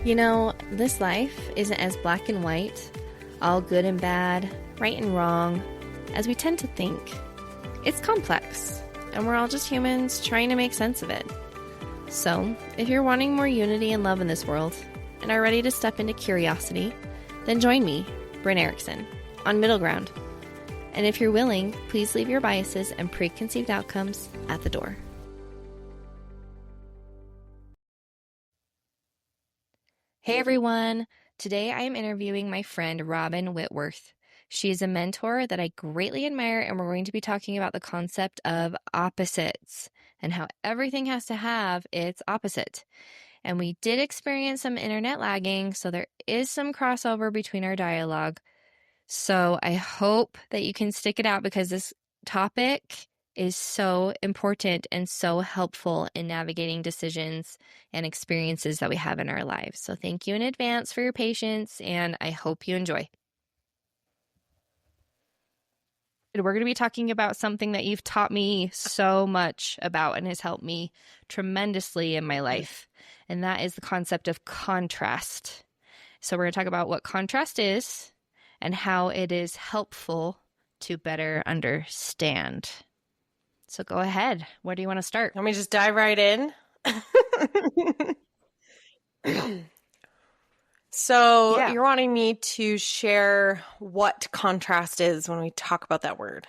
You know, this life isn't as black and white, all good and bad, right and wrong, as we tend to think. It's complex, and we're all just humans trying to make sense of it. So, if you're wanting more unity and love in this world, and are ready to step into curiosity, then join me, Brynne Erickson, on Middle Ground. And if you're willing, please leave your biases and preconceived outcomes at the door. Hey everyone! Today I am interviewing my friend Robyn Whitworth. She is a mentor that I greatly admire, and we're going to be talking about the concept of opposites and how everything has to have its opposite. And we did experience some internet lagging, so there is some crossover between our dialogue. So I hope that you can stick it out because this topic is so important and so helpful in navigating decisions and experiences that we have in our lives. So thank you in advance for your patience, and I hope you enjoy. We're going to be talking about something that you've taught me so much about and has helped me tremendously in my life, and that is the concept of contrast. So we're going to talk about what contrast is and how it is helpful to better understand. So go ahead. Where do you want to start? Let me just dive right in. So Yeah. You're wanting me to share what contrast is when we talk about that word.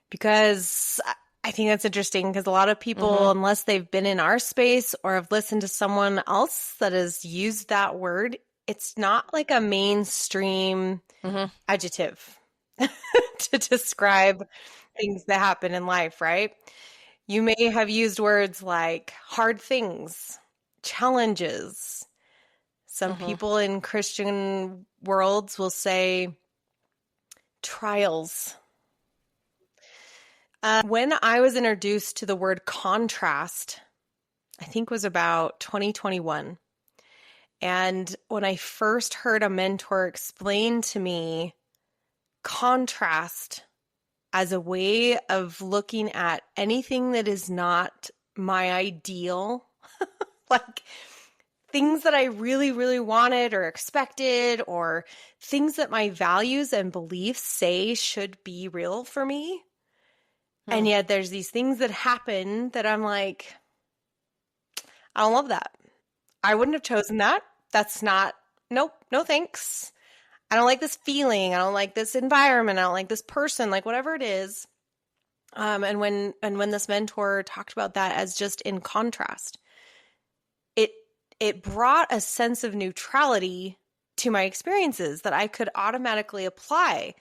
Because I think that's interesting because a lot of people, unless they've been in our space or have listened to someone else that has used that word, it's not like a mainstream adjective to describe things that happen in life, right? You may have used words like hard things, challenges. Some people in Christian worlds will say trials. When I was introduced to the word contrast, I think was about 2021. And when I first heard a mentor explain to me contrast as a way of looking at anything that is not my ideal, like things that I really, really wanted or expected, or things that my values and beliefs say should be real for me. And yet there's these things that happen that I'm like, I don't love that. I wouldn't have chosen that. That's not, nope, no thanks. I don't like this feeling. I don't like this environment. I don't like this person, like whatever it is. And when this mentor talked about that as just in contrast, it brought a sense of neutrality to my experiences that I could automatically apply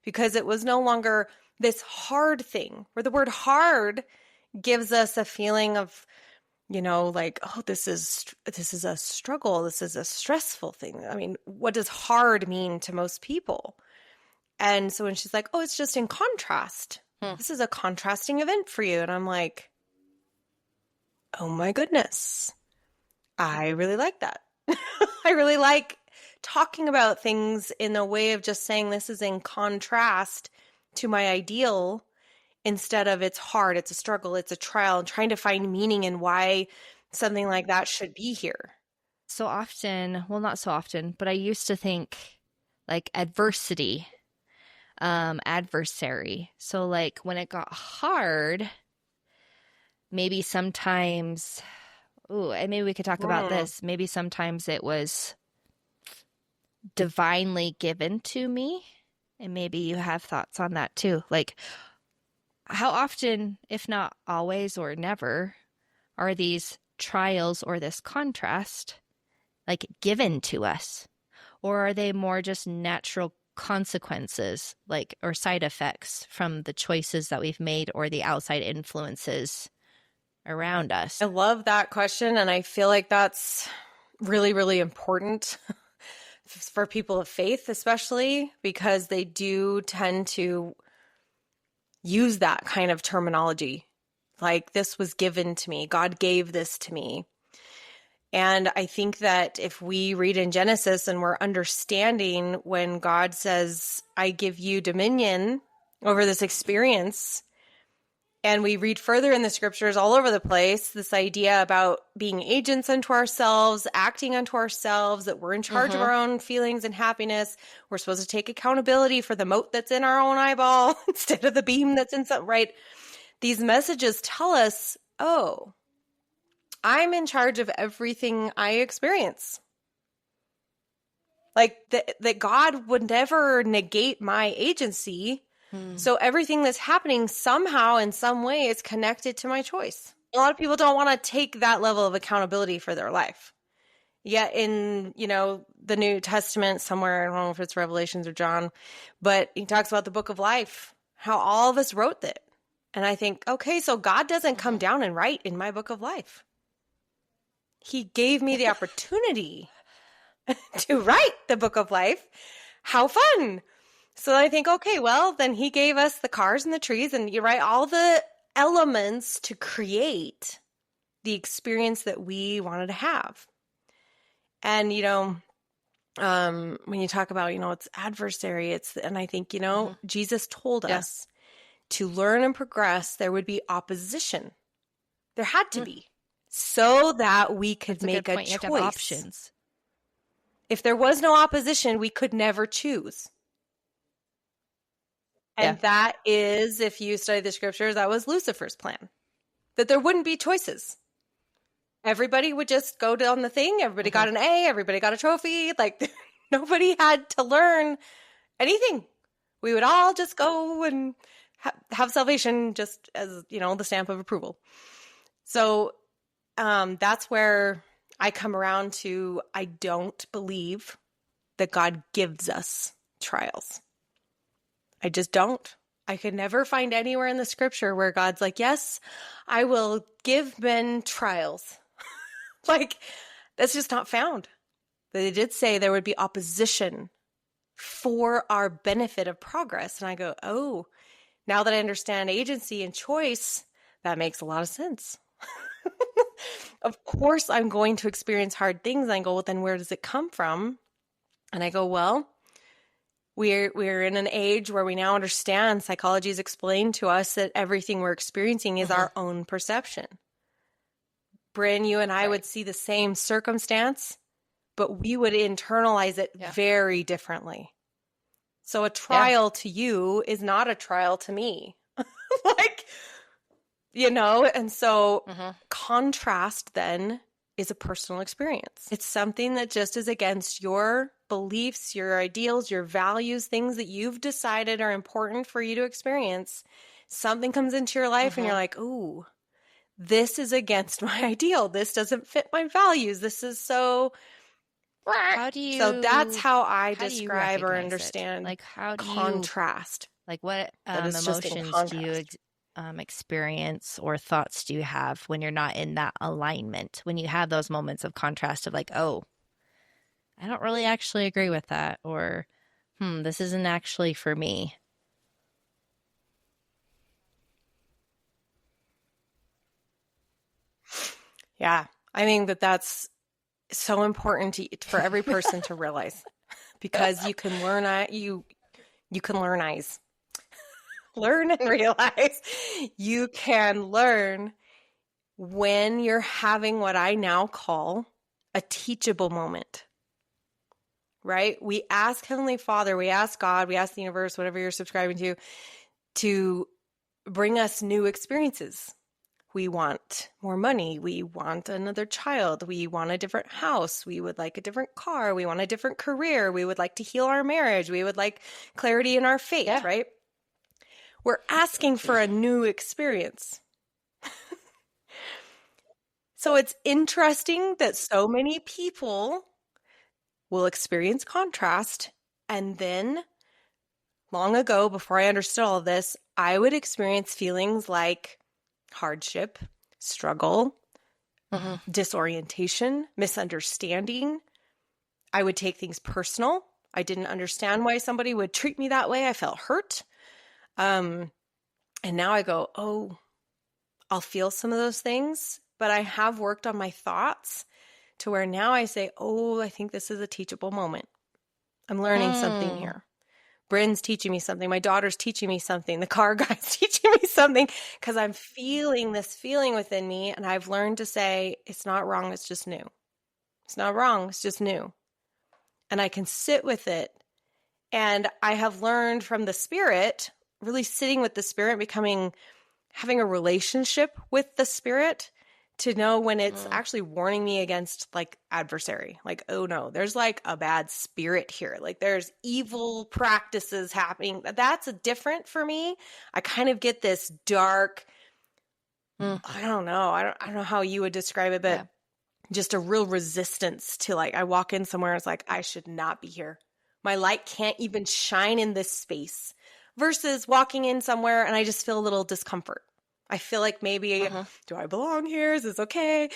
because it was no longer this hard thing where the word hard gives us a feeling of, like, oh, this is a struggle. This is a stressful thing. I mean, what does hard mean to most people? And so when she's like, oh, it's just in contrast. This is a contrasting event for you. And I'm like, oh my goodness. I really like that. I really like talking about things in a way of just saying this is in contrast to my ideal instead of it's hard, it's a struggle, it's a trial, and trying to find meaning in why something like that should be here. So often, well, not so often, but I used to think like adversity, adversary. So like when it got hard, maybe sometimes, and maybe we could talk about this. Maybe sometimes it was divinely given to me. And maybe you have thoughts on that too. Like how often, if not always or never, are these trials or this contrast like given to us? Or are they more just natural consequences, like, or side effects from the choices that we've made or the outside influences around us? I love that question. And I feel like that's really, really important for people of faith, especially because they do tend to use that kind of terminology. Like, this was given to me. God gave this to me. And I think that if we read in Genesis and we're understanding when God says, I give you dominion over this experience, And we read further in the scriptures all over the place this idea about being agents unto ourselves, acting unto ourselves, that we're in charge of Mm-hmm. our own feelings and happiness. We're supposed to take accountability for the mote that's in our own eyeball instead of the beam that's in something, right? These messages tell us, oh, I'm in charge of everything I experience. Like that God would never negate my agency. So everything that's happening somehow in some way is connected to my choice. A lot of people don't want to take that level of accountability for their life. Yet in, the New Testament somewhere, I don't know if it's Revelations or John, but he talks about the book of life, how all of us wrote it. And I think, okay, so God doesn't come down and write in my book of life. He gave me the opportunity to write the book of life. How fun. So I think, okay, well, then he gave us the cars and the trees and you write all the elements to create the experience that we wanted to have. And, when you talk about, it's adversary, and I think, Jesus told us to learn and progress, there would be opposition. There had to be, so that we could make a choice. You have to have options. If there was no opposition, we could never choose. And that is, if you study the scriptures, that was Lucifer's plan, that there wouldn't be choices. Everybody would just go down the thing. Everybody got an A. Everybody got a trophy. Like nobody had to learn anything. We would all just go and have salvation just as, the stamp of approval. So that's where I come around to, I don't believe that God gives us trials. I just don't. I could never find anywhere in the scripture where God's like, yes, I will give men trials. Like, that's just not found. But they did say there would be opposition for our benefit of progress. And I go, oh, now that I understand agency and choice, that makes a lot of sense. Of course, I'm going to experience hard things. And I go, well, then where does it come from? And I go, well, we're in an age where we now understand, psychology has explained to us that everything we're experiencing is our own perception. Brynne, you and I would see the same circumstance, but we would internalize it very differently. So a trial to you is not a trial to me. And so contrast then is a personal experience. It's something that just is against your beliefs, your ideals, your values, things that you've decided are important for you to experience. Something comes into your life and you're like, ooh, this is against my ideal. This doesn't fit my values. This is so... So that's how I describe or understand contrast. Like what emotions do you experience or thoughts do you have when you're not in that alignment? When you have those moments of contrast of like, oh, I don't really actually agree with that, or this isn't actually for me. Yeah, I think that's so important for every person to realize, because you can learn learn and realize you can learn when you're having what I now call a teachable moment. Right? We ask Heavenly Father, we ask God, we ask the universe, whatever you're subscribing to bring us new experiences. We want more money. We want another child. We want a different house. We would like a different car. We want a different career. We would like to heal our marriage. We would like clarity in our faith, right? We're asking for a new experience. So it's interesting that so many people will experience contrast. And then long ago, before I understood all of this, I would experience feelings like hardship, struggle, disorientation, misunderstanding. I would take things personal. I didn't understand why somebody would treat me that way. I felt hurt. And now I go, oh, I'll feel some of those things, but I have worked on my thoughts to where now I say, oh, I think this is a teachable moment. I'm learning something here. Brynne's teaching me something. My daughter's teaching me something. The car guy's teaching me something because I'm feeling this feeling within me. And I've learned to say, it's not wrong. It's just new. It's not wrong. It's just new. And I can sit with it. And I have learned from the Spirit, really sitting with the Spirit, having a relationship with the Spirit to know when it's actually warning me against like adversary. Like, oh no, there's like a bad spirit here. Like there's evil practices happening. That's different for me. I kind of get this dark, I don't know. I don't know how you would describe it, but just a real resistance to like, I walk in somewhere and it's like, I should not be here. My light can't even shine in this space versus walking in somewhere and I just feel a little discomfort. I feel like maybe, do I belong here? Is this okay?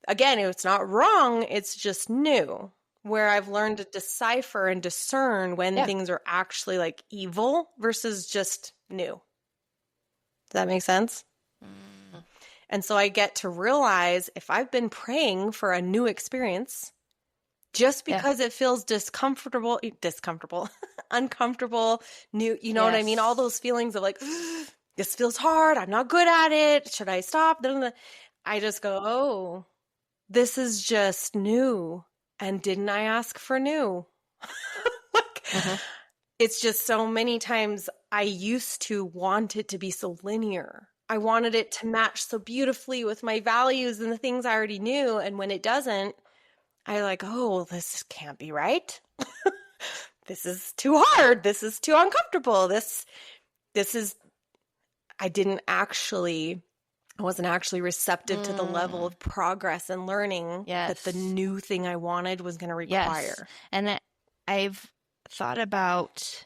Again, it's not wrong. It's just new, where I've learned to decipher and discern when things are actually like evil versus just new. Does that make sense? And so I get to realize if I've been praying for a new experience, just because it feels uncomfortable, new, you know what I mean? All those feelings of like, this feels hard. I'm not good at it. Should I stop? I just go, oh, this is just new. And didn't I ask for new? It's just so many times I used to want it to be so linear. I wanted it to match so beautifully with my values and the things I already knew. And when it doesn't, I like, oh, this can't be right. This is too hard. This is too uncomfortable. This is, I wasn't actually receptive to the level of progress and learning that the new thing I wanted was going to require. Yes. And I've thought about,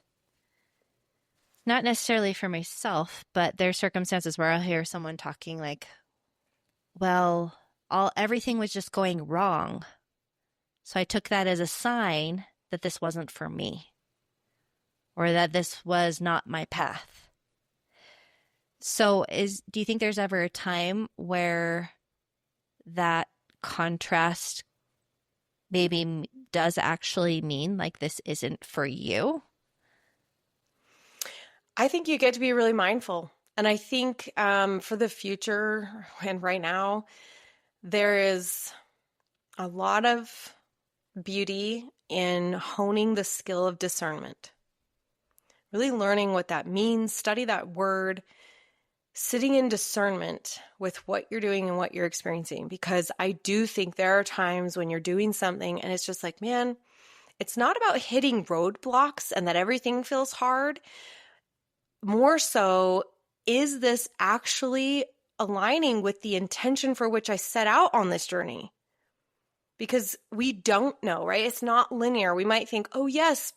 not necessarily for myself, but there's circumstances where I'll hear someone talking like, well, everything was just going wrong. So I took that as a sign that this wasn't for me or that this was not my path. So do you think there's ever a time where that contrast maybe does actually mean like this isn't for you? I think you get to be really mindful. And I think for the future and right now, there is a lot of beauty in honing the skill of discernment. Really learning what that means, study that word, sitting in discernment with what you're doing and what you're experiencing. Because I do think there are times when you're doing something and it's just like, man, it's not about hitting roadblocks and that everything feels hard. More so, is this actually aligning with the intention for which I set out on this journey? Because we don't know, right? It's not linear. We might think, oh, yes,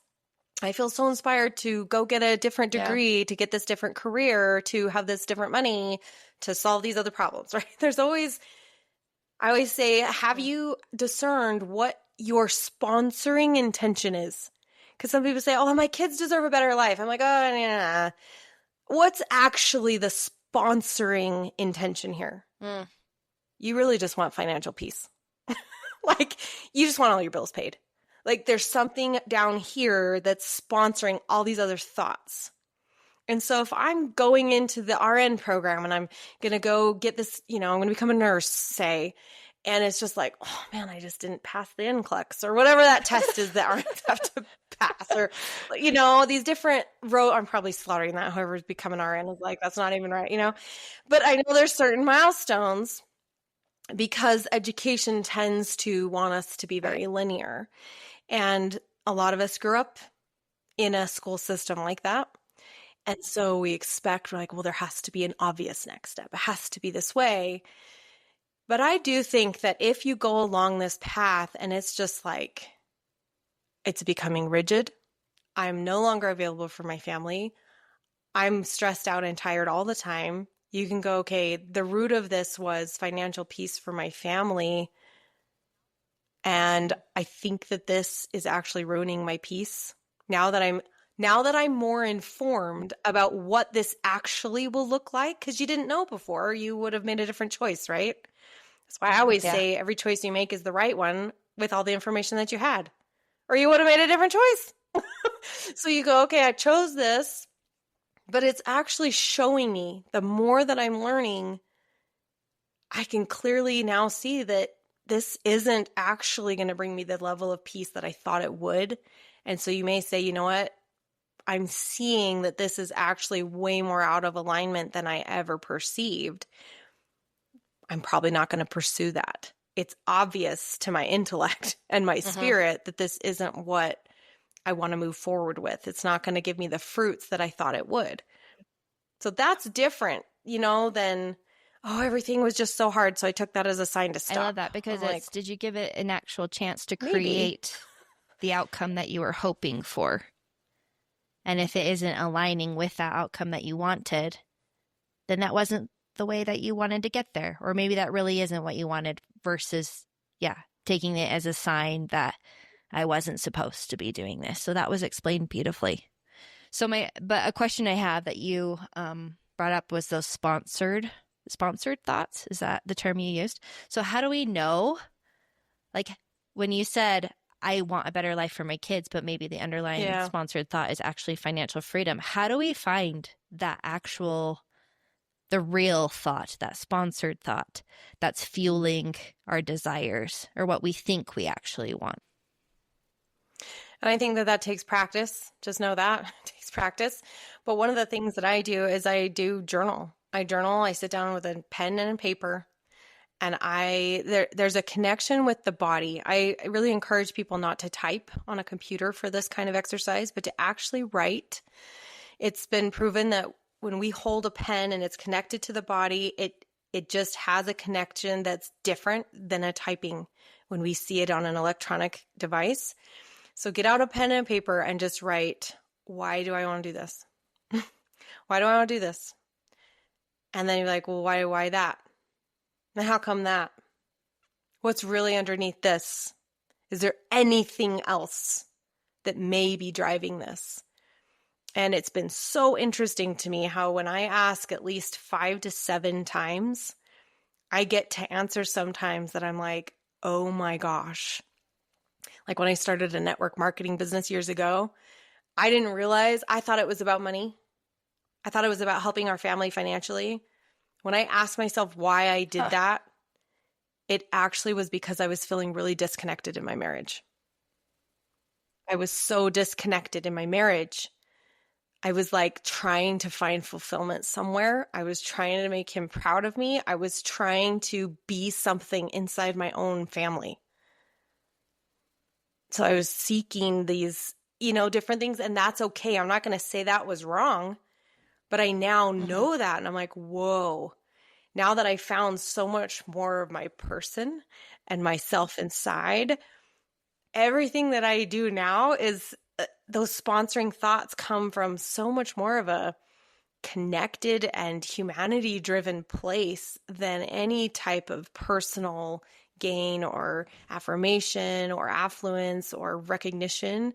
I feel so inspired to go get a different degree, to get this different career, to have this different money, to solve these other problems, right? I always say, have you discerned what your sponsoring intention is? Because some people say, oh, my kids deserve a better life. I'm like, oh, nah. What's actually the sponsoring intention here? You really just want financial peace. Like, you just want all your bills paid. Like, there's something down here that's sponsoring all these other thoughts. And so if I'm going into the RN program and I'm going to go get this, I'm going to become a nurse, say, and it's just like, oh man, I just didn't pass the NCLEX or whatever that test is that RNs have to pass, or, these different I'm probably slaughtering that. Whoever's becoming RN is like, that's not even right, But I know there's certain milestones because education tends to want us to be very linear. And a lot of us grew up in a school system like that. And so we expect, we're like, well, there has to be an obvious next step. It has to be this way. But I do think that if you go along this path and it's just like, it's becoming rigid, I'm no longer available for my family, I'm stressed out and tired all the time, you can go, okay, the root of this was financial peace for my family. And I think that this is actually ruining my peace. Now that I'm more informed about what this actually will look like, because you didn't know before, you would have made a different choice, right? That's why I always say every choice you make is the right one with all the information that you had, or you would have made a different choice. So you go, okay, I chose this, but it's actually showing me the more that I'm learning, I can clearly now see that this isn't actually going to bring me the level of peace that I thought it would. And so you may say, you know what? I'm seeing that this is actually way more out of alignment than I ever perceived. I'm probably not going to pursue that. It's obvious to my intellect and my Mm-hmm. spirit that this isn't what I want to move forward with. It's not going to give me the fruits that I thought it would. So that's different, than, oh, everything was just so hard. So I took that as a sign to I love stop. that because I'm like, did you give it an actual chance to maybe. create the outcome that you were hoping for? And if it isn't aligning with that outcome that you wanted, then that wasn't the way that you wanted to get there. Or maybe that really isn't what you wanted versus, yeah, taking it as a sign that I wasn't supposed to be doing this. So that was explained beautifully. But a question I have that you brought up was those sponsored thoughts. Is that the term you used? So how do we know, like when you said, I want a better life for my kids, but maybe the underlying Yeah. sponsored thought is actually financial freedom. How do we find the real thought, that sponsored thought that's fueling our desires or what we think we actually want? And I think that takes practice. Just know that it takes practice. But one of the things that I do is I do journal. I journal, I sit down with a pen and a paper, and there's a connection with the body. I really encourage people not to type on a computer for this kind of exercise, but to actually write. It's been proven that when we hold a pen and it's connected to the body, it just has a connection that's different than a typing when we see it on an electronic device. So get out a pen and paper and just write, why do I want to do this? Why do I want to do this? And then you're like, well, why that? And how come that? What's really underneath this? Is there anything else that may be driving this? And it's been so interesting to me how when I ask at least 5 to 7 times, I get to answer sometimes that I'm like, oh my gosh. Like when I started a network marketing business years ago, I didn't realize, I thought it was about money. I thought it was about helping our family financially. When I asked myself why I did Huh. that, it actually was because I was feeling really disconnected in my marriage. I was so disconnected in my marriage. I was like trying to find fulfillment somewhere. I was trying to make him proud of me. I was trying to be something inside my own family. So I was seeking these, different things, and that's okay. I'm not going to say that was wrong, but I now Mm-hmm. know that. And I'm like, whoa, now that I found so much more of my person and myself inside, everything that I do now is those sponsoring thoughts come from so much more of a connected and humanity driven place than any type of personal gain or affirmation or affluence or recognition.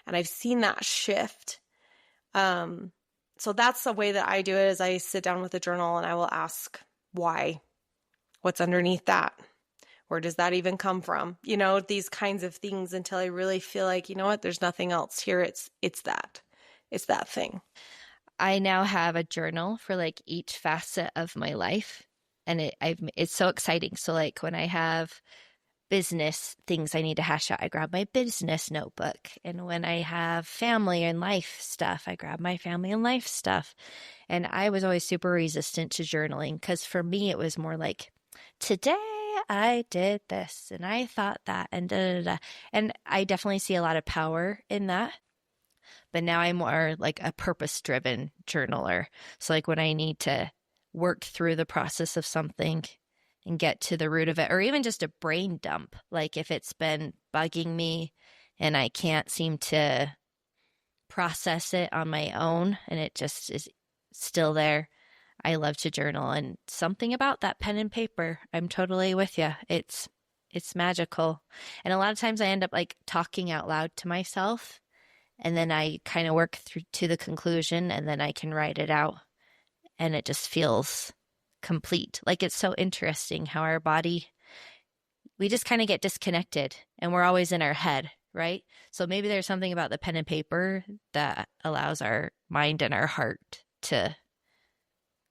And I've seen that shift. So that's the way that I do it is I sit down with a journal and I will ask why, what's underneath that? Where does that even come from? These kinds of things until I really feel like, you know what, there's nothing else here. It's that. It's that thing. I now have a journal for like each facet of my life, and it's so exciting. So like when I have business things I need to hash out, I grab my business notebook. And when I have family and life stuff, I grab my family and life stuff. And I was always super resistant to journaling because for me, it was more like, today I did this and I thought that and da da da. And I definitely see a lot of power in that. But now I'm more like a purpose driven journaler. So, like when I need to work through the process of something and get to the root of it, or even just a brain dump, like if it's been bugging me and I can't seem to process it on my own and it just is still there, I love to journal. And something about that pen and paper, I'm totally with you. It's magical. And a lot of times I end up like talking out loud to myself and then I kind of work through to the conclusion and then I can write it out and it just feels complete. Like it's so interesting how our body, we just kind of get disconnected and we're always in our head, right? So maybe there's something about the pen and paper that allows our mind and our heart to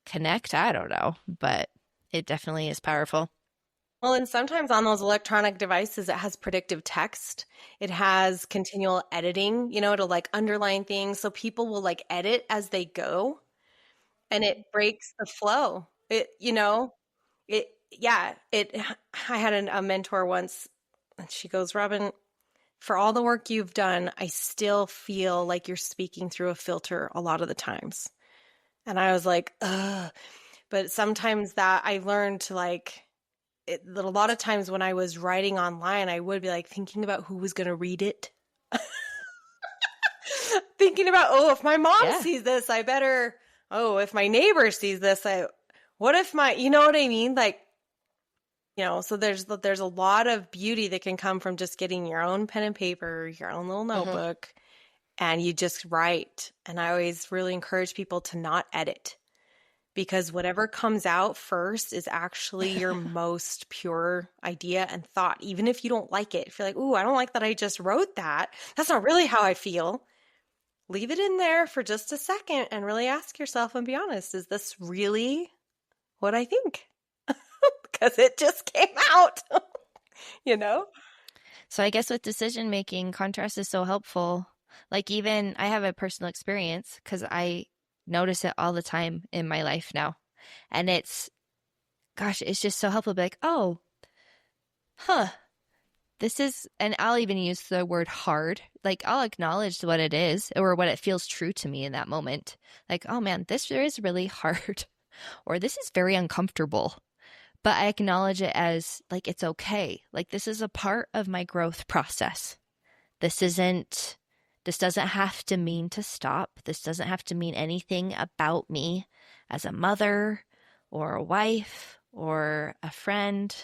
connect. I don't know, but it definitely is powerful. Well, and sometimes on those electronic devices, it has predictive text. It has continual editing, it'll like underline things. So people will like edit as they go and it breaks the flow. I had a mentor once and she goes, Robyn, for all the work you've done, I still feel like you're speaking through a filter a lot of the times. And I was like, ugh. But sometimes that I learned to like, that a lot of times when I was writing online, I would be like thinking about who was going to read it. Thinking about, oh, if my mom Yeah. sees this, I better, oh, if my neighbor sees this, what if you know what I mean? Like, so there's a lot of beauty that can come from just getting your own pen and paper, your own little Hmm. notebook, and you just write. And I always really encourage people to not edit because whatever comes out first is actually your most pure idea and thought. Even if you don't like it, if you're like, ooh, I don't like that I just wrote that. That's not really how I feel. Leave it in there for just a second and really ask yourself and be honest, is this really what I think? Because it just came out, you know? So I guess with decision making, contrast is so helpful. Like even I have a personal experience because I notice it all the time in my life now. And it's just so helpful to be like, oh, huh, this is, and I'll even use the word hard. Like I'll acknowledge what it is or what it feels true to me in that moment. Like, oh man, this is really hard or this is very uncomfortable. But I acknowledge it as like, it's okay. Like this is a part of my growth process. This isn't, this doesn't have to mean to stop. This doesn't have to mean anything about me as a mother or a wife or a friend.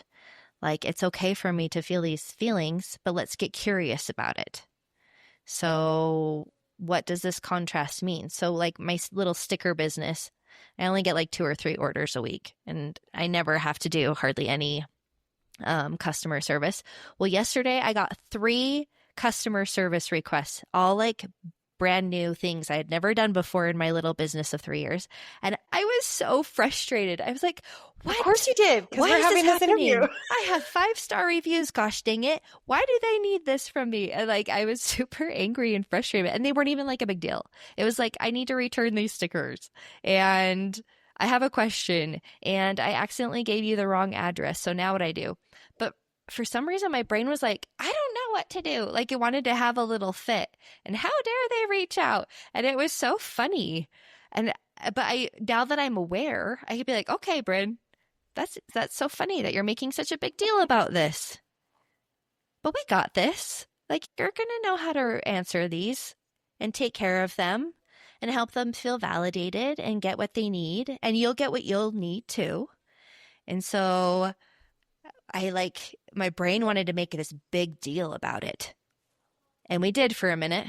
Like, it's okay for me to feel these feelings, but let's get curious about it. So, what does this contrast mean? So, like my little sticker business, I only get like 2 or 3 orders a week, and I never have to do hardly any customer service. Well, yesterday I got 3 customer service requests, all like brand new things I had never done before in my little business of 3 years. And I was so frustrated. I was like, Of course what? you did, because Why we're is this having this interview. happening? I have 5-star reviews. Gosh dang it. Why do they need this from me? And like, I was super angry and frustrated. And they weren't even like a big deal. It was like, I need to return these stickers. And I have a question. And I accidentally gave you the wrong address. So now what I do? But for some reason, my brain was like, I don't know what to do. Like it wanted to have a little fit. And how dare they reach out? And it was so funny. And but now that I'm aware, I could be like, okay, Brynne, that's so funny that you're making such a big deal about this. But we got this. Like you're gonna know how to answer these and take care of them and help them feel validated and get what they need. And you'll get what you'll need too. And so my brain wanted to make this big deal about it. And we did for a minute.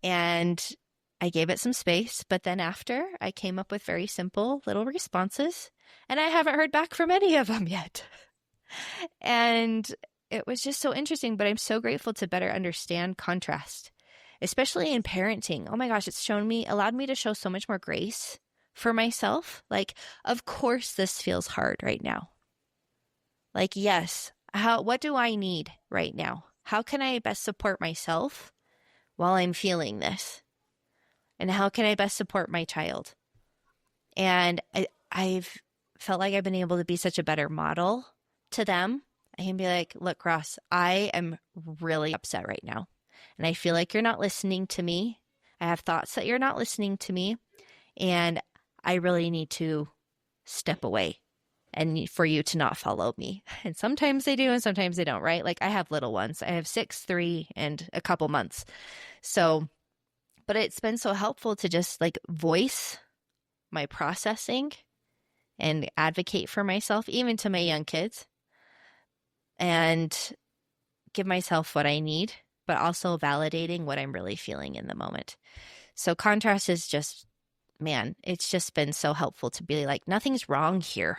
And I gave it some space. But then after, I came up with very simple little responses. And I haven't heard back from any of them yet. And it was just so interesting. But I'm so grateful to better understand contrast, especially in parenting. Oh my gosh, allowed me to show so much more grace for myself. Like, of course, this feels hard right now. Like, yes, what do I need right now? How can I best support myself while I'm feeling this? And how can I best support my child? And I've felt like I've been able to be such a better model to them. I can be like, look, Ross, I am really upset right now. And I feel like you're not listening to me. I have thoughts that you're not listening to me. And I really need to step away and for you to not follow me. And sometimes they do and sometimes they don't, right? Like I have little ones. I have 6, 3, and a couple months. So, but it's been so helpful to just like voice my processing and advocate for myself, even to my young kids, and give myself what I need, but also validating what I'm really feeling in the moment. So contrast is just, man, it's just been so helpful to be like, nothing's wrong here.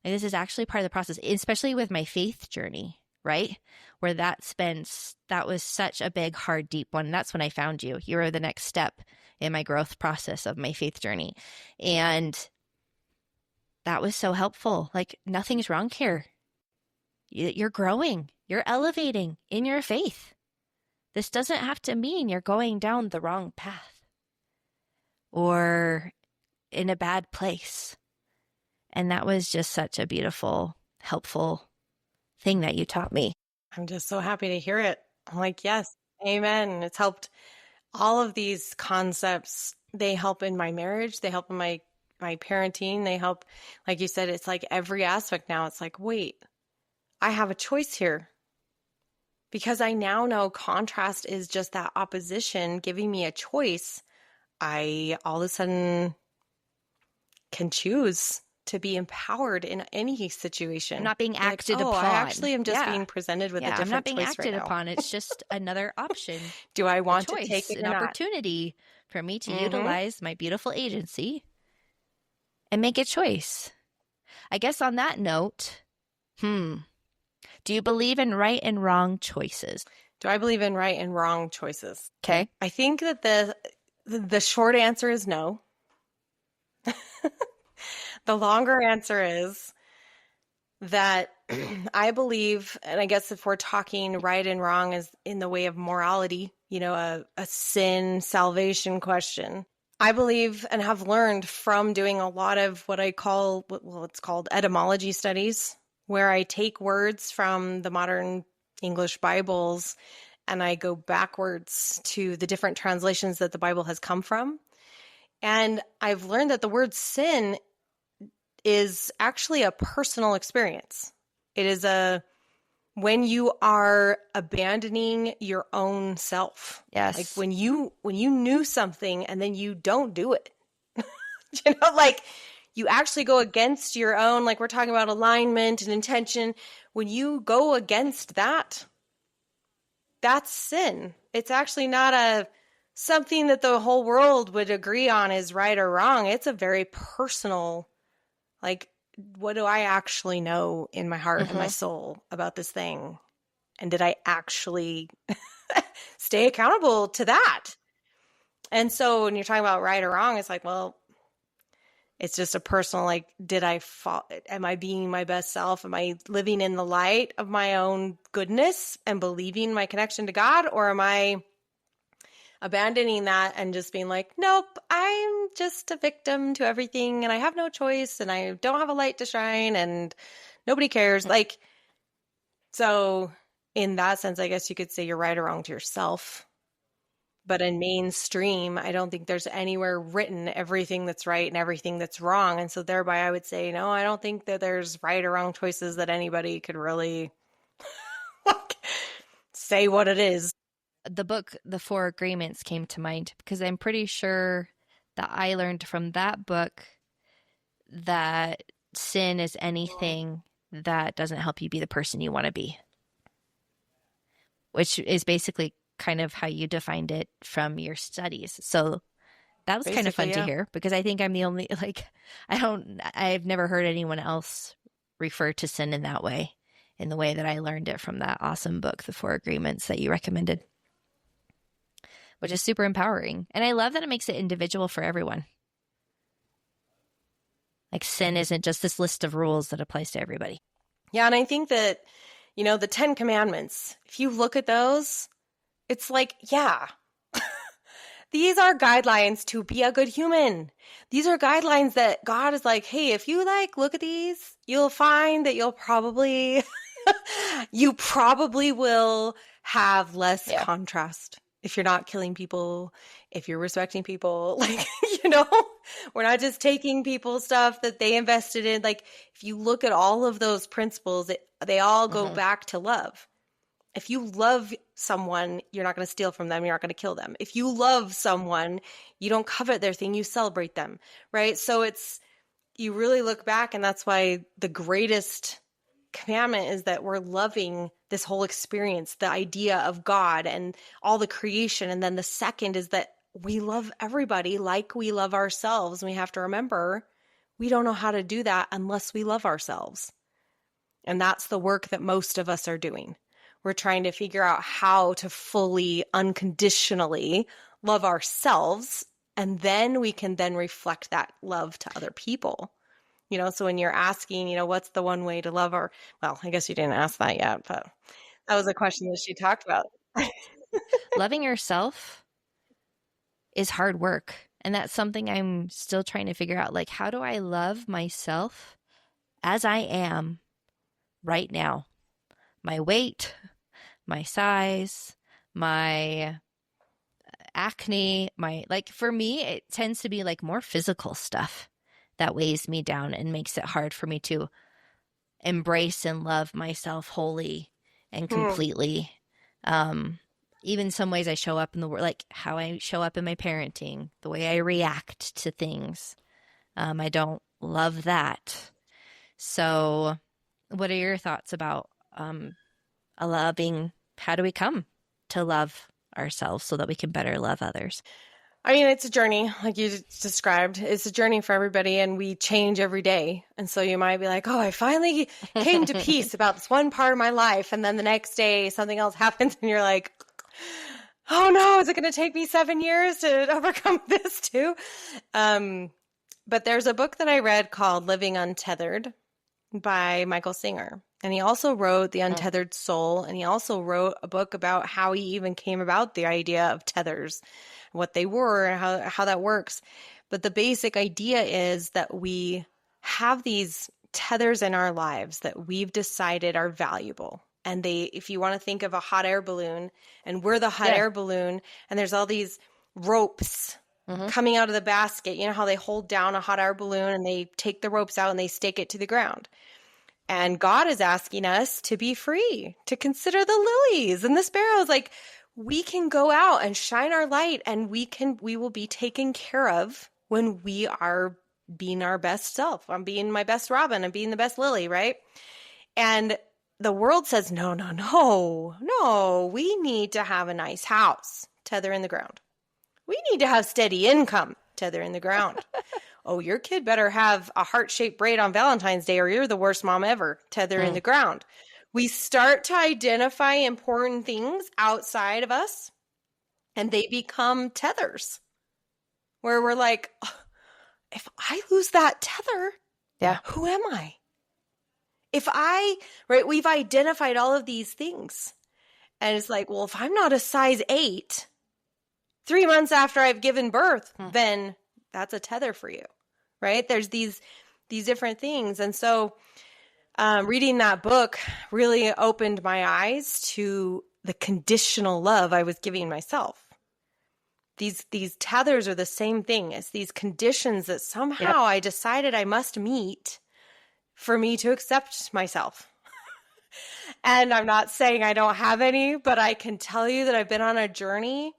And this is actually part of the process, especially with my faith journey. right? Where that was such a big, hard, deep one. That's when I found you. You were the next step in my growth process of my faith journey. And that was so helpful. Like, nothing's wrong here. You're growing, you're elevating in your faith. This doesn't have to mean you're going down the wrong path or in a bad place. And that was just such a beautiful, helpful thing that you taught me. I'm just so happy to hear it. I'm like, yes, amen. It's helped. All of these concepts, they help in my marriage. They help in my parenting. They help, like you said, it's like every aspect now. It's like, wait, I have a choice here. Because I now know contrast is just that opposition giving me a choice. I all of a sudden can choose to be empowered in any situation. I'm not being acted upon. I actually am just being presented with a different choice right now. I'm not being acted upon. It's just another option. Do I want to take it an opportunity for me to utilize my beautiful agency and make a choice? I guess on that note, do you believe in right and wrong choices? Do I believe in right and wrong choices? Okay. I think that the short answer is no. The longer answer is that I believe, and I guess if we're talking right and wrong as in the way of morality, a sin, salvation question, I believe and have learned from doing a lot of what I call, it's called etymology studies, where I take words from the modern English Bibles and I go backwards to the different translations that the Bible has come from. And I've learned that the word sin is actually a personal experience. It is when you are abandoning your own self. Yes. Like when you knew something and then you don't do it. Like you actually go against your own, like we're talking about alignment and intention. When you go against that, that's sin. It's actually not something that the whole world would agree on is right or wrong. It's a very personal, like, what do I actually know in my heart and my soul about this thing? And did I actually stay accountable to that? And so when you're talking about right or wrong, it's like, well, it's just a personal, like, am I being my best self? Am I living in the light of my own goodness and believing my connection to God? Or am I abandoning that and just being like, nope, I'm just a victim to everything and I have no choice and I don't have a light to shine and nobody cares. Like, so in that sense, I guess you could say you're right or wrong to yourself. But in mainstream, I don't think there's anywhere written everything that's right and everything that's wrong. And so thereby I would say, no, I don't think that there's right or wrong choices that anybody could really say what it is. The book, The Four Agreements, came to mind because I'm pretty sure that I learned from that book that sin is anything that doesn't help you be the person you want to be, which is basically kind of how you defined it from your studies. So that was kind of fun to hear because I think I'm the only, I've never heard anyone else refer to sin in that way, in the way that I learned it from that awesome book, The Four Agreements, that you recommended, which is super empowering. And I love that it makes it individual for everyone. Like sin isn't just this list of rules that applies to everybody. Yeah. And I think that, the 10 Commandments, if you look at those, it's like, yeah, these are guidelines to be a good human. These are guidelines that God is like, hey, if you look at these, you'll find that you probably will have less contrast. If you're not killing people, if you're respecting people, we're not just taking people's stuff that they invested in. Like, if you look at all of those principles, they all go back to love. If you love someone, you're not going to steal from them. You're not going to kill them. If you love someone, you don't covet their thing. You celebrate them, right? So you really look back, and that's why the greatest commandment is that we're loving this whole experience, the idea of God and all the creation. And then the second is that we love everybody like we love ourselves. And we have to remember, we don't know how to do that unless we love ourselves. And that's the work that most of us are doing. We're trying to figure out how to fully, unconditionally love ourselves. And then we can then reflect that love to other people. So when you're asking, what's the one way to love well, I guess you didn't ask that yet, but that was a question that she talked about. Loving yourself is hard work. And that's something I'm still trying to figure out. Like, how do I love myself as I am right now? My weight, my size, my acne, for me, it tends to be like more physical stuff that weighs me down and makes it hard for me to embrace and love myself wholly and completely. Even some ways I show up in the world, like how I show up in my parenting, the way I react to things. I don't love that. So what are your thoughts about how do we come to love ourselves so that we can better love others? I mean, it's a journey, like you described. It's a journey for everybody, and we change every day. And so you might be like, oh, I finally came to peace about this one part of my life. And then the next day, something else happens, and you're like, oh no, is it going to take me 7 years to overcome this too? But there's a book that I read called Living Untethered by Michael Singer. And he also wrote The Untethered Soul. And he also wrote a book about how he even came about the idea of tethers, what they were, and how that works. But the basic idea is that we have these tethers in our lives that we've decided are valuable. And if you want to think of a hot air balloon, and we're the hot air balloon, and there's all these ropes coming out of the basket. You know how they hold down a hot air balloon and they take the ropes out and they stake it to the ground. And God is asking us to be free, to consider the lilies and the sparrows. Like, we can go out and shine our light, and we will be taken care of when we are being our best self. I'm being my best Robyn. I'm being the best Lily, right? And the world says, no, no, no, no. We need to have a nice house, tether in the ground. We need to have steady income, tether in the ground. Oh, your kid better have a heart-shaped braid on Valentine's Day, or you're the worst mom ever, tether in the ground. We start to identify important things outside of us, and they become tethers, where we're like, oh, if I lose that tether, who am I? We've identified all of these things. And it's like, well, if I'm not a size 8, 3 months after I've given birth, then that's a tether for you, right? There's these different things. And so reading that book really opened my eyes to the conditional love I was giving myself. These tethers are the same thing. It's these conditions that somehow I decided I must meet for me to accept myself. And I'm not saying I don't have any, but I can tell you that I've been on a journey,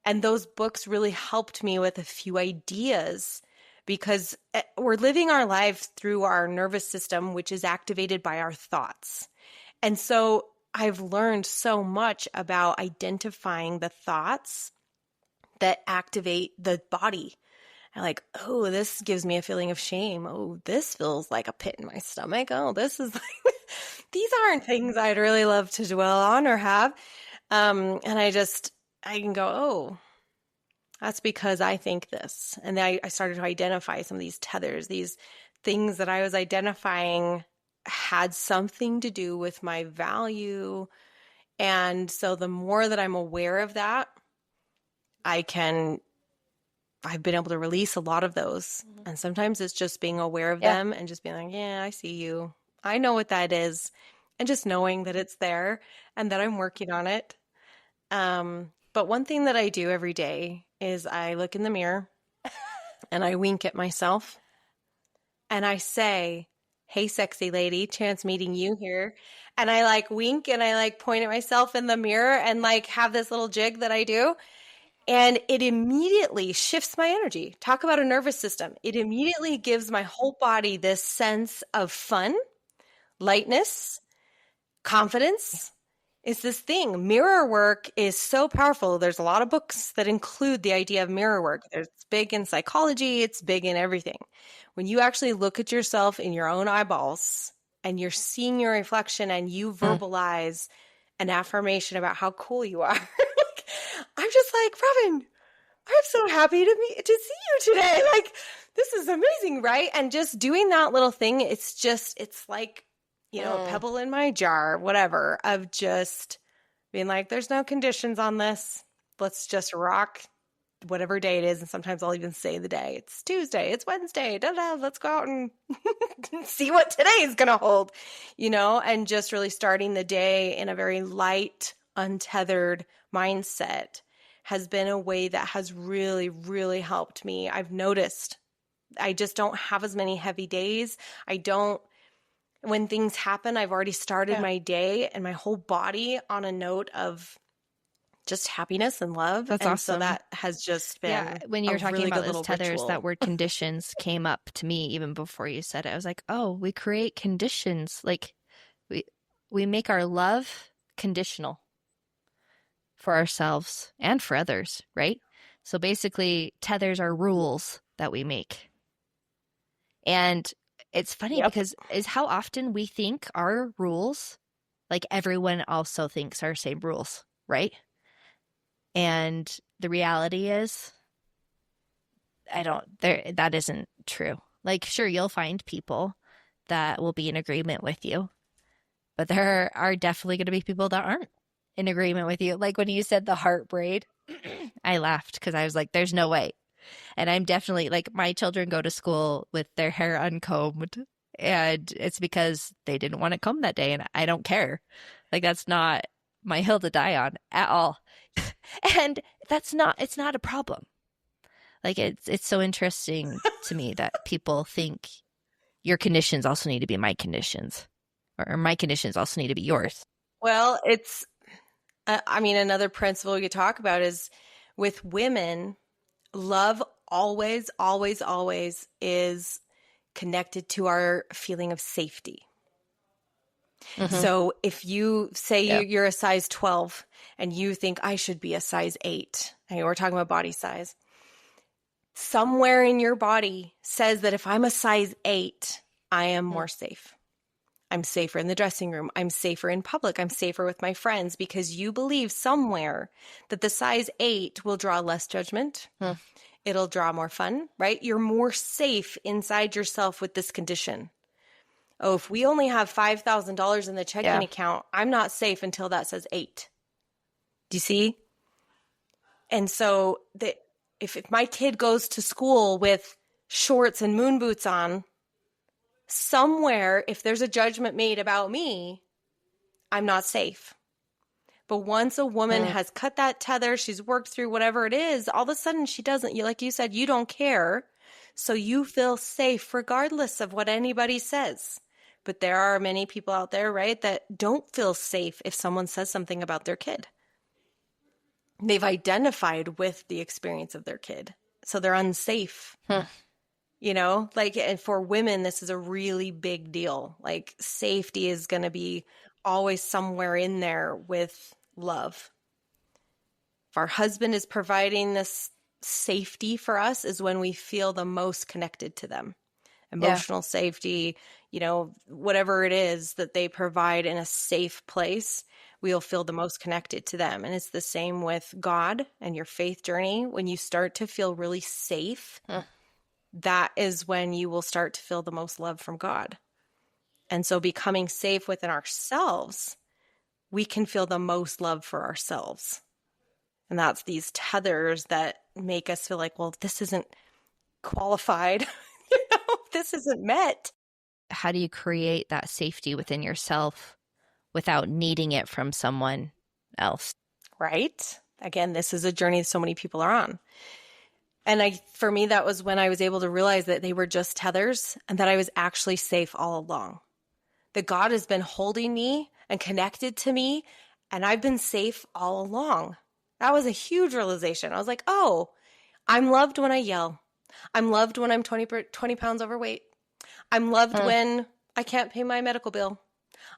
and those books really helped me with a few ideas, because we're living our lives through our nervous system, which is activated by our thoughts. And so I've learned so much about identifying the thoughts that activate the body. I'm like, oh, this gives me a feeling of shame. Oh, this feels like a pit in my stomach. Oh, this is like, these aren't things I'd really love to dwell on or have. And I can go, oh, that's because I think this. And then I started to identify some of these tethers, these things that I was identifying had something to do with my value. And so the more that I'm aware of that, I've been able to release a lot of those. And sometimes it's just being aware of them and just being like, yeah, I see you. I know what that is. And just knowing that it's there and that I'm working on it. But one thing that I do every day is I look in the mirror and I wink at myself and I say, hey, sexy lady, chance meeting you here. And I like wink and I like point at myself in the mirror and like have this little jig that I do. And it immediately shifts my energy. Talk about a nervous system. It immediately gives my whole body this sense of fun, lightness, confidence. It's this thing. Mirror work is so powerful. There's a lot of books that include the idea of mirror work. It's big in psychology. It's big in everything. When you actually look at yourself in your own eyeballs and you're seeing your reflection and you Mm. verbalize an affirmation about how cool you are. Like, I'm just like, Robyn, I'm so happy to see you today. Like, this is amazing, right? And just doing that little thing, it's like, a Mm. pebble in my jar, whatever, of just being like, there's no conditions on this. Let's just rock whatever day it is. And sometimes I'll even say the day. It's Tuesday, it's Wednesday, let's go out and see what today is going to hold, and just really starting the day in a very light, untethered mindset has been a way that has really, really helped me. I've noticed I just don't have as many heavy days. When things happen, I've already started Yeah. my day and my whole body on a note of just happiness and love. That's And so awesome. that has just Yeah, been when you a were talking really about good those little tethers, that ritual. word conditions came up to me even before you said it. I was like, oh, we create conditions. Like we we make our love conditional for ourselves and for others, right? So basically, tethers are rules that we make. And it's funny Yep. because is how often we think our rules, like everyone also thinks our same rules, right? And the reality is that isn't true. Like, sure, you'll find people that will be in agreement with you, but there are definitely going to be people that aren't in agreement with you. Like when you said the heart braid, I laughed because I was like, there's no way. And I'm definitely like, my children go to school with their hair uncombed, and it's because they didn't want to comb that day, and I don't care. Like, that's not my hill to die on at all. And it's not a problem. Like it's so interesting to me that people think your conditions also need to be my conditions, or my conditions also need to be yours. Well, another principle you talk about is with women, love always, always, always is connected to our feeling of safety. Mm-hmm. So if you say Yeah. you're a size 12 and you think I should be a size 8, and we're talking about body size, somewhere in your body says that if I'm a size 8, I am more safe. I'm safer in the dressing room. I'm safer in public. I'm safer with my friends because you believe somewhere that the size 8 will draw less judgment. Mm. It'll draw more fun, right? You're more safe inside yourself with this condition. Oh, if we only have $5,000 in the checking Yeah. account, I'm not safe until that says 8. Do you see? And so if my kid goes to school with shorts and moon boots on, somewhere, if there's a judgment made about me, I'm not safe. But once a woman Mm. has cut that tether, she's worked through whatever it is, all of a sudden she doesn't. Like you said, you don't care. So you feel safe regardless of what anybody says. But there are many people out there, right, that don't feel safe if someone says something about their kid. They've identified with the experience of their kid. So they're unsafe. Hmm. And for women, this is a really big deal. Like safety is going to be always somewhere in there with love. If our husband is providing this safety for us is when we feel the most connected to them. Yeah. Emotional safety, whatever it is that they provide in a safe place, we'll feel the most connected to them. And it's the same with God and your faith journey. When you start to feel really safe, that is when you will start to feel the most love from God. And so becoming safe within ourselves, we can feel the most love for ourselves. And that's these tethers that make us feel like, well, this isn't qualified. This isn't met. How do you create that safety within yourself without needing it from someone else? Right? Again, this is a journey so many people are on. And for me, that was when I was able to realize that they were just tethers and that I was actually safe all along. That God has been holding me and connected to me, and I've been safe all along. That was a huge realization. I was like, oh, I'm loved when I yell. I'm loved when I'm 20 pounds overweight. I'm loved when I can't pay my medical bill.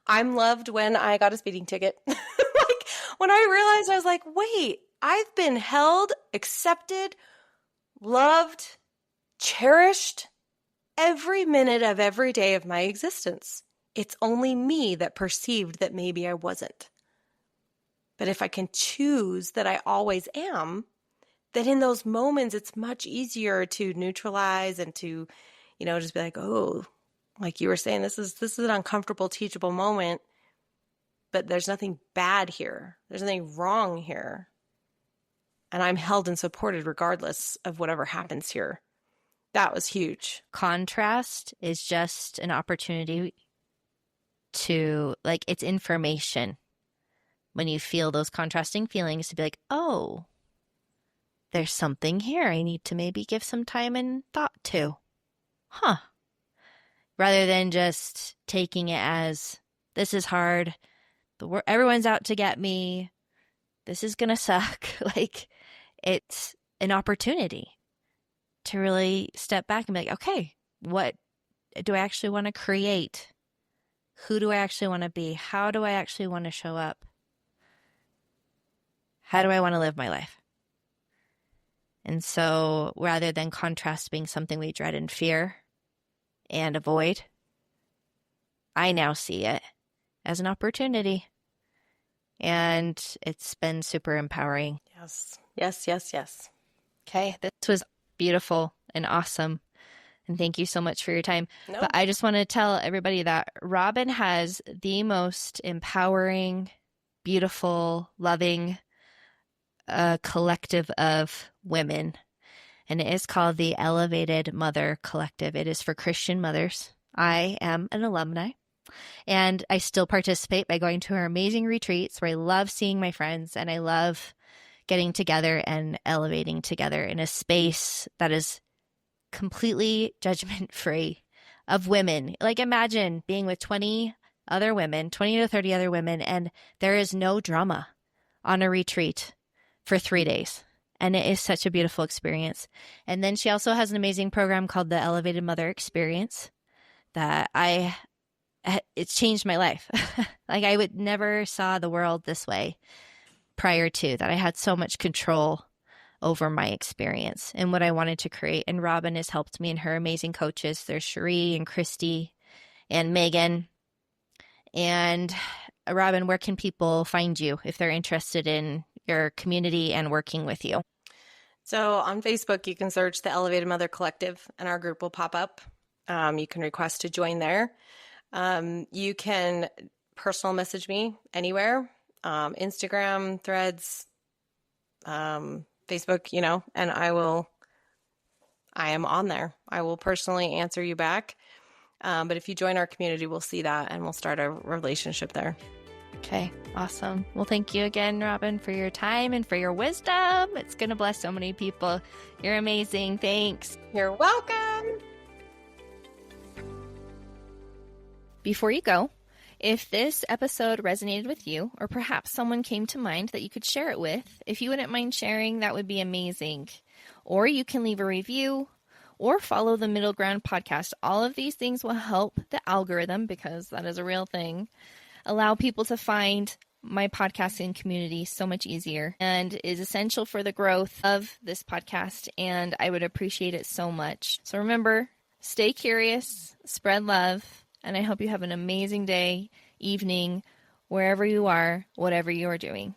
I'm loved when I got a speeding ticket. Like when I realized, I was like, wait, I've been held, accepted, loved, cherished every minute of every day of my existence. It's only me that perceived that maybe I wasn't. But if I can choose that I always am, then in those moments, it's much easier to neutralize and to, just be like, oh, like you were saying, this is an uncomfortable, teachable moment, but there's nothing bad here. There's nothing wrong here. And I'm held and supported regardless of whatever happens here. That was huge. Contrast is just an opportunity to, like, it's information. When you feel those contrasting feelings, to be like, oh, there's something here I need to maybe give some time and thought to. Huh. Rather than just taking it as, this is hard, everyone's out to get me, this is gonna suck. Like, it's an opportunity to really step back and be like, okay, what do I actually want to create? Who do I actually want to be? How do I actually want to show up? How do I want to live my life? And so rather than contrast being something we dread and fear and avoid, I now see it as an opportunity. And it's been super empowering. Yes, yes, yes, yes. Okay, this was beautiful and awesome. And thank you so much for your time. No. But I just want to tell everybody that Robyn has the most empowering, beautiful, loving collective of women. And it is called the Elevated Mother Collective. It is for Christian mothers. I am an alumni. And I still participate by going to her amazing retreats where I love seeing my friends and I love getting together and elevating together in a space that is completely judgment-free of women. Like, imagine being with 20 other women, 20 to 30 other women, and there is no drama on a retreat for 3 days. And it is such a beautiful experience. And then she also has an amazing program called the Elevated Mother Experience that it's changed my life. Like, I would never saw the world this way prior to that. I had so much control over my experience and what I wanted to create. And Robyn has helped me and her amazing coaches. There's Cherie and Christy and Megan. And Robyn, where can people find you if they're interested in your community and working with you? So on Facebook, you can search the Elevated Mother Collective and our group will pop up. You can request to join there. You can personal message me anywhere, Instagram, Threads, Facebook, and I am on there. I will personally answer you back. But if you join our community, we'll see that and we'll start a relationship there. Okay, awesome. Well, thank you again, Robyn, for your time and for your wisdom. It's going to bless so many people. You're amazing. Thanks. You're welcome. Before you go, if this episode resonated with you, or perhaps someone came to mind that you could share it with, if you wouldn't mind sharing, that would be amazing. Or you can leave a review or follow the Middle Ground podcast. All of these things will help the algorithm, because that is a real thing, allow people to find my podcasting community so much easier, and is essential for the growth of this podcast. And I would appreciate it so much. So remember, stay curious, spread love, and I hope you have an amazing day, evening, wherever you are, whatever you are doing.